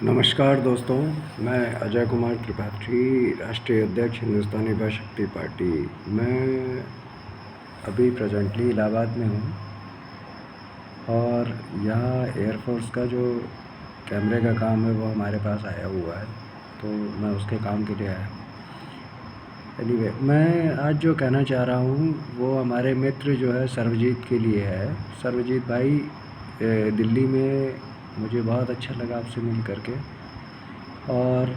नमस्कार दोस्तों, मैं अजय कुमार त्रिपाठी, राष्ट्रीय अध्यक्ष हिंदुस्तानी युवा शक्ति पार्टी। मैं अभी प्रेजेंटली इलाहाबाद में हूँ और यहाँ एयरफोर्स का जो कैमरे का काम है वो हमारे पास आया हुआ है, तो मैं उसके काम के लिए आया हूँ। एनीवे, मैं आज जो कहना चाह रहा हूँ वो हमारे मित्र जो है सर्वजीत के लिए है। सर्वजीत भाई, दिल्ली में मुझे बहुत अच्छा लगा आपसे मिल करके। और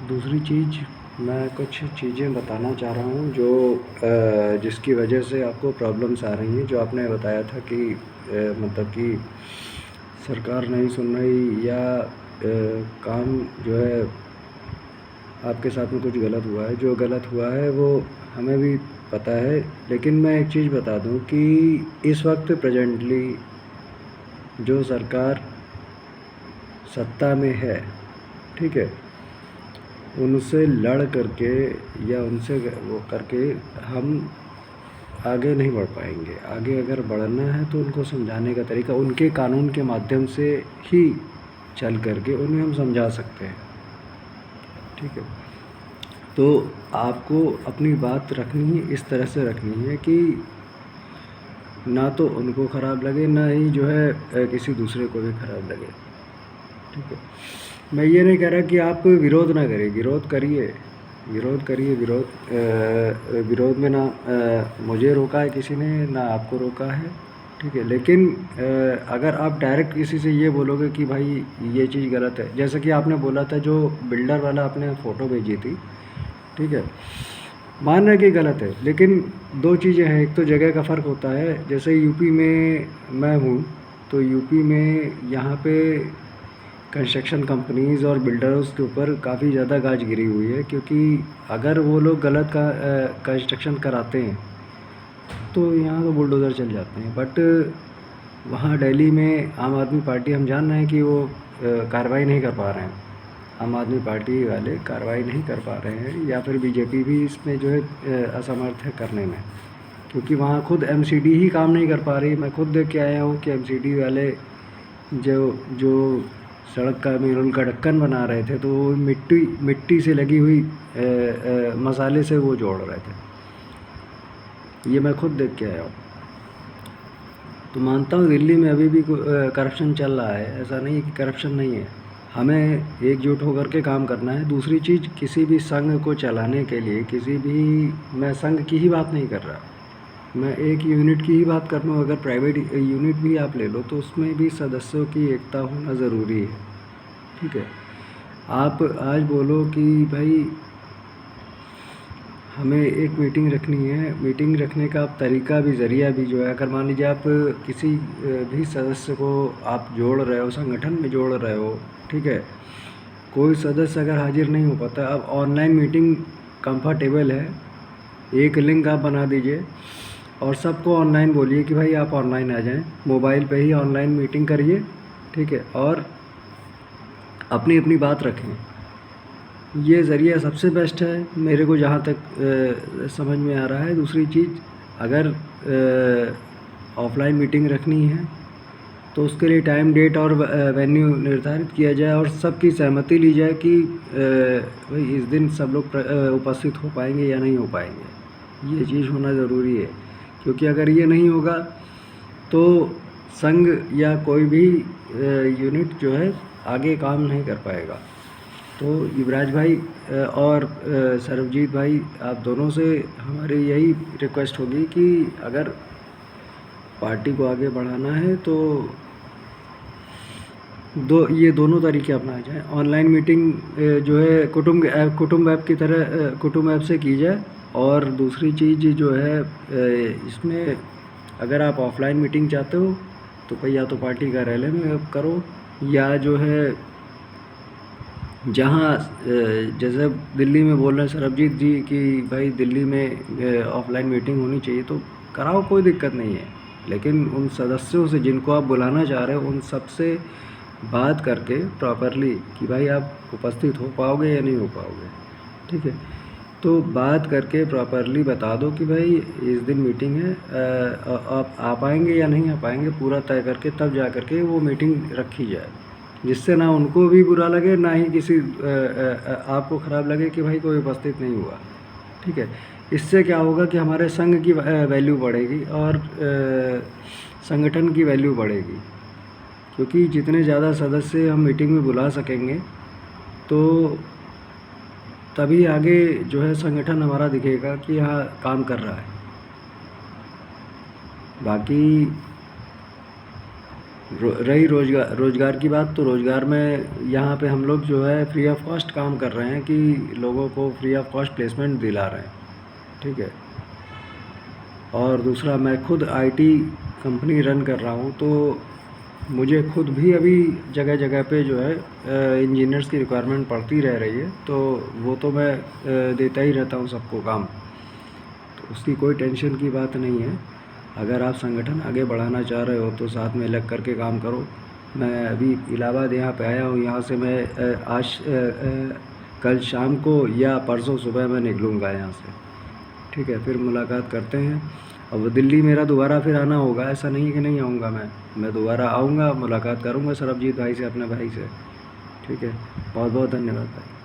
दूसरी चीज़, मैं कुछ चीज़ें बताना चाह रहा हूँ जो जिसकी वजह से आपको प्रॉब्लम्स आ रही हैं। जो आपने बताया था कि मतलब कि सरकार नहीं सुन रही या काम जो है आपके साथ में कुछ गलत हुआ है। जो गलत हुआ है वो हमें भी पता है, लेकिन मैं एक चीज़ बता दूं कि इस वक्त प्रेजेंटली जो सरकार सत्ता में है, ठीक है, उनसे लड़ करके या उनसे वो करके हम आगे नहीं बढ़ पाएंगे। आगे अगर बढ़ना है तो उनको समझाने का तरीका उनके कानून के माध्यम से ही चल करके उन्हें हम समझा सकते हैं, ठीक है। तो आपको अपनी बात रखनी है, इस तरह से रखनी है कि ना तो उनको ख़राब लगे, ना ही जो है किसी दूसरे को भी ख़राब लगे, ठीक है। मैं ये नहीं कह रहा कि आप विरोध ना करें, विरोध करिए, विरोध करिए। विरोध में ना मुझे रोका है किसी ने, ना आपको रोका है, ठीक है। लेकिन अगर आप डायरेक्ट किसी से ये बोलोगे कि भाई ये चीज़ गलत है, जैसे कि आपने बोला था जो बिल्डर वाला आपने फ़ोटो भेजी थी, ठीक है, मान रहे कि गलत है, लेकिन दो चीज़ें हैं। एक तो जगह का फ़र्क होता है। जैसे यूपी में मैं हूँ, तो यूपी में यहाँ पे कंस्ट्रक्शन कंपनीज़ और बिल्डर्स के ऊपर काफ़ी ज़्यादा गाज गिरी हुई है, क्योंकि अगर वो लोग गलत कंस्ट्रक्शन कराते हैं तो यहाँ तो बुलडोज़र चल जाते हैं। बट वहाँ दिल्ली में आम आदमी पार्टी, हम जान रहे हैं कि वो कार्रवाई नहीं कर पा रहे हैं। आम आदमी पार्टी वाले कार्रवाई नहीं कर पा रहे हैं, या फिर बीजेपी भी इसमें जो है असमर्थ है करने में, क्योंकि वहाँ खुद एमसीडी ही काम नहीं कर पा रही। मैं खुद देख के आया हूँ कि एमसीडी वाले जो जो सड़क का मेरुल का ढक्कन बना रहे थे, तो वो मिट्टी से लगी हुई मसाले से वो जोड़ रहे थे। ये मैं खुद देख के आया हूँ। तो मानता हूँ दिल्ली में अभी भी करप्शन चल रहा है, ऐसा नहीं है कि करप्शन नहीं है। हमें एकजुट होकर के काम करना है। दूसरी चीज़, किसी भी संघ को चलाने के लिए मैं संघ की ही बात नहीं कर रहा, मैं एक यूनिट की ही बात कर रहा हूँ। अगर प्राइवेट यूनिट भी आप ले लो तो उसमें भी सदस्यों की एकता होना ज़रूरी है, ठीक है। आप आज बोलो कि भाई हमें एक मीटिंग रखनी है, मीटिंग रखने का आप तरीका भी, ज़रिया भी जो है, अगर मान लीजिए आप किसी भी सदस्य को आप जोड़ रहे हो, संगठन में जोड़ रहे हो, ठीक है, कोई सदस्य अगर हाजिर नहीं हो पाता, अब ऑनलाइन मीटिंग कंफर्टेबल है। एक लिंक आप बना दीजिए और सबको ऑनलाइन बोलिए कि भाई आप ऑनलाइन आ जाएं, मोबाइल पे ही ऑनलाइन मीटिंग करिए, ठीक है, और अपनी अपनी बात रखें। ये ज़रिया सबसे बेस्ट है मेरे को जहाँ तक समझ में आ रहा है। दूसरी चीज़, अगर ऑफलाइन मीटिंग रखनी है तो उसके लिए टाइम, डेट और वेन्यू निर्धारित किया जाए और सबकी सहमति ली जाए कि भाई इस दिन सब लोग उपस्थित हो पाएंगे या नहीं हो पाएंगे। ये चीज़ होना ज़रूरी है, क्योंकि अगर ये नहीं होगा तो संघ या कोई भी यूनिट जो है आगे काम नहीं कर पाएगा। तो युवराज भाई और सर्वजीत भाई, आप दोनों से हमारी यही रिक्वेस्ट होगी कि अगर पार्टी को आगे बढ़ाना है तो ये दोनों तरीके अपनाए जाएं। ऑनलाइन मीटिंग जो है कुटुंब ऐप की तरह कुटुंब ऐप से की जाए, और दूसरी चीज़ जो है इसमें अगर आप ऑफलाइन मीटिंग चाहते हो तो भाई या तो पार्टी कार्यालय में करो, या जो है जहाँ जैसे दिल्ली में बोल रहे हैं सरबजीत जी कि भाई दिल्ली में ऑफलाइन मीटिंग होनी चाहिए, तो कराओ, कोई दिक्कत नहीं है। लेकिन उन सदस्यों से जिनको आप बुलाना चाह रहे हो, उन सब से बात करके प्रॉपरली कि भाई आप उपस्थित हो पाओगे या नहीं हो पाओगे, ठीक है। तो बात करके प्रॉपरली बता दो कि भाई इस दिन मीटिंग है, आप आ पाएंगे या नहीं आ पाएंगे, पूरा तय करके तब जा करके वो मीटिंग रखी जाए, जिससे ना उनको भी बुरा लगे, ना ही किसी आपको ख़राब लगे कि भाई कोई उपस्थित नहीं हुआ। ठीक है, इससे क्या होगा कि हमारे संघ की वैल्यू बढ़ेगी और संगठन की वैल्यू बढ़ेगी, क्योंकि जितने ज़्यादा सदस्य हम मीटिंग में बुला सकेंगे तो तभी आगे जो है संगठन हमारा दिखेगा कि हाँ काम कर रहा है। बाकी रही रोज़गार की बात, तो रोज़गार में यहाँ पे हम लोग जो है फ्री ऑफ कॉस्ट काम कर रहे हैं कि लोगों को फ्री ऑफ कॉस्ट प्लेसमेंट दिला रहे हैं। ठीक है, और दूसरा मैं खुद आईटी कंपनी रन कर रहा हूँ, तो मुझे खुद भी अभी जगह जगह पे जो है इंजीनियर्स की रिक्वायरमेंट पड़ती रह रही है, तो वो तो मैं देता ही रहता हूँ सबको काम, तो उसकी कोई टेंशन की बात नहीं है। अगर आप संगठन आगे बढ़ाना चाह रहे हो तो साथ में लग करके काम करो। मैं अभी इलाहाबाद यहाँ पे आया हूँ, यहाँ से मैं कल शाम को या परसों सुबह मैं निकलूँगा यहाँ से। ठीक है, फिर मुलाकात करते हैं। अब दिल्ली मेरा दोबारा फिर आना होगा, ऐसा नहीं कि नहीं आऊँगा मैं दोबारा आऊँगा, मुलाकात करूँगा सरबजीत भाई से, अपने भाई से। ठीक है, बहुत बहुत धन्यवाद भाई।